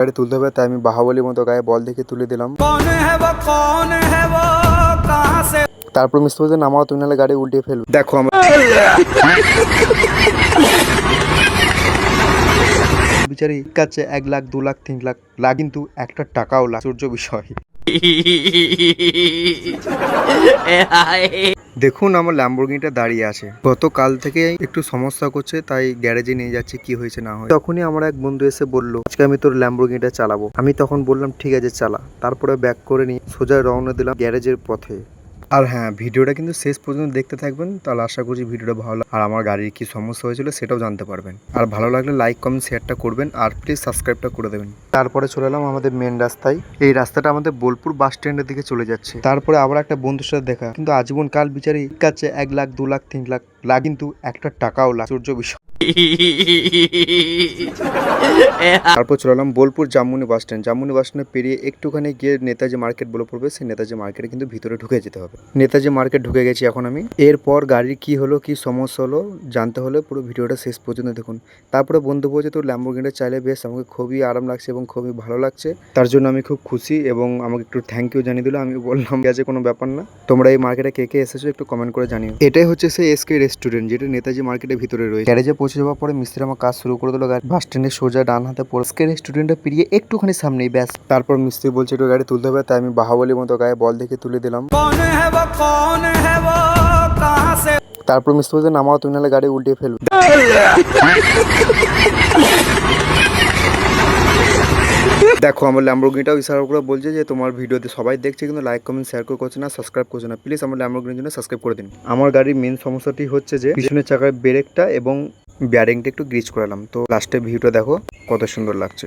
গাড়ি তুলতে হবে, তাই আমি বাহুবলীর মতো গায়ে বল দেখে তুলে দিলাম। তারপর মিস্ত্রি বলতে নামাও, তুমি নাহলে গাড়ি উল্টে ফেলবে। দেখো আমার বিচারি কাছে 1 লাখ 2 লাখ 3 লাখ লাখ, কিন্তু একটা টাকাও লাখ। আশ্চর্য বিষয়। দেখুন আমার ল্যাম্বরগিনিটা দাঁড়িয়ে আছে, গতকাল থেকে একটু সমস্যা করছে, তাই গ্যারেজে নিয়ে যাচ্ছে, কি হয়েছে না হয়। তখনই আমার এক বন্ধু এসে বলল আজকে আমি তোর ল্যাম্বরগিনিটা চালাবো। আমি তখন বললাম ঠিক আছে চালা। তারপরে ব্যাক করে নিয়ে সোজা রওনা দিলাম গ্যারেজের পথে। আর হ্যাঁ, ভিডিওটা কিন্তু শেষ পর্যন্ত দেখতে থাকবেন, তাহলে আশা করছি ভিডিওটা ভালো লাগে আর আমার গাড়ির কি সমস্যা হয়েছিল সেটাও জানতে পারবেন। আর ভালো লাগলে লাইক কমেন্ট শেয়ারটা করবেন আর প্লিজ সাবস্ক্রাইবটা করে দেবেন। তারপরে চলে এলাম আমাদের মেন রাস্তায়। এই রাস্তাটা আমাদের বোলপুর বাস স্ট্যান্ডের দিকে চলে যাচ্ছে। তারপরে আবার একটা বন্ধুর সাথে দেখা, কিন্তু আজীবন কাল বিচারি কাছে 1 লাখ 2 লাখ 3 লাখ লাখ, কিন্তু একটা টাকাও লাখ। আশ্চর্য বিষয়। তারপর চলে এলাম Bolpur Jammuni bus stand. Jammuni bus stand পেরিয়ে একটুখানি গিয়ে নেতাজি মার্কেট বলে পড়বে, সেই নেতাজি মার্কেটে কিন্তু ভিতরে ঢুকে যেতে হবে। নেতাজি মার্কেট ঢুকে গেছি এখন আমি। এরপর গাড়ির কি হলো কি সমস্যা হলো জানতে হলে পুরো ভিডিওটা শেষ পর্যন্ত দেখুন। তারপরে বন্ধু বলছে তোর ল্যাম্বরগিনিটা চাইলে বেশ, আমাকে খুবই আরাম লাগছে এবং খুবই ভালো লাগছে, তার জন্য আমি খুব খুশি এবং আমাকে একটু থ্যাংক ইউ জানিয়ে দিল। আমি বললাম ঠিক আছে, কোনো ব্যাপার না। তোমরা এই মার্কেটে কে কে এসেছো একটু কমেন্ট করে জানিও। এটাই হচ্ছে সেই এসকে রেস্টুরেন্ট, যেটা নেতাজি মার্কেটের ভিতরে রয়েছে। গ্যারেজে পৌঁছে যাওয়ার পরে মিস্ত্রি আমার কাজ শুরু করে দিল। বাস স্ট্যান্ডে সোজা ডান হাতে এসকে রেস্টুরেন্টটা পেরিয়ে একটুখানি সামনেই ব্যাস। তারপর মিস্ত্রি বলছে একটু গাড়ি তুলতে হবে, তাই আমি বাহুবলীর মতো গায়ে বল দেখে তুলে দিলাম। তারপর মিস্ত্রি বলছে নামাও, তুমি নাহলে গাড়ি উল্টে ফেলবে। দেখো আমার ল্যাম্বরগিনিটাও ইশারা করে বলছে যে তোমার ভিডিওতে সবাই দেখছে, কিন্তু লাইক কমেন্ট শেয়ার করছে না, সাবস্ক্রাইব করছে না। প্লিজ আমার ল্যাম্বরগিনির জন্য সাবস্ক্রাইব করে দিন। আমার গাড়ির মেন সমস্যাটি হচ্ছে যে পিছনের চাকার ব্রেকটা এবং ব্যারিংটা একটু গ্রিজ করালাম। তো লাস্টে ভিডিওটা দেখো কত সুন্দর লাগছে।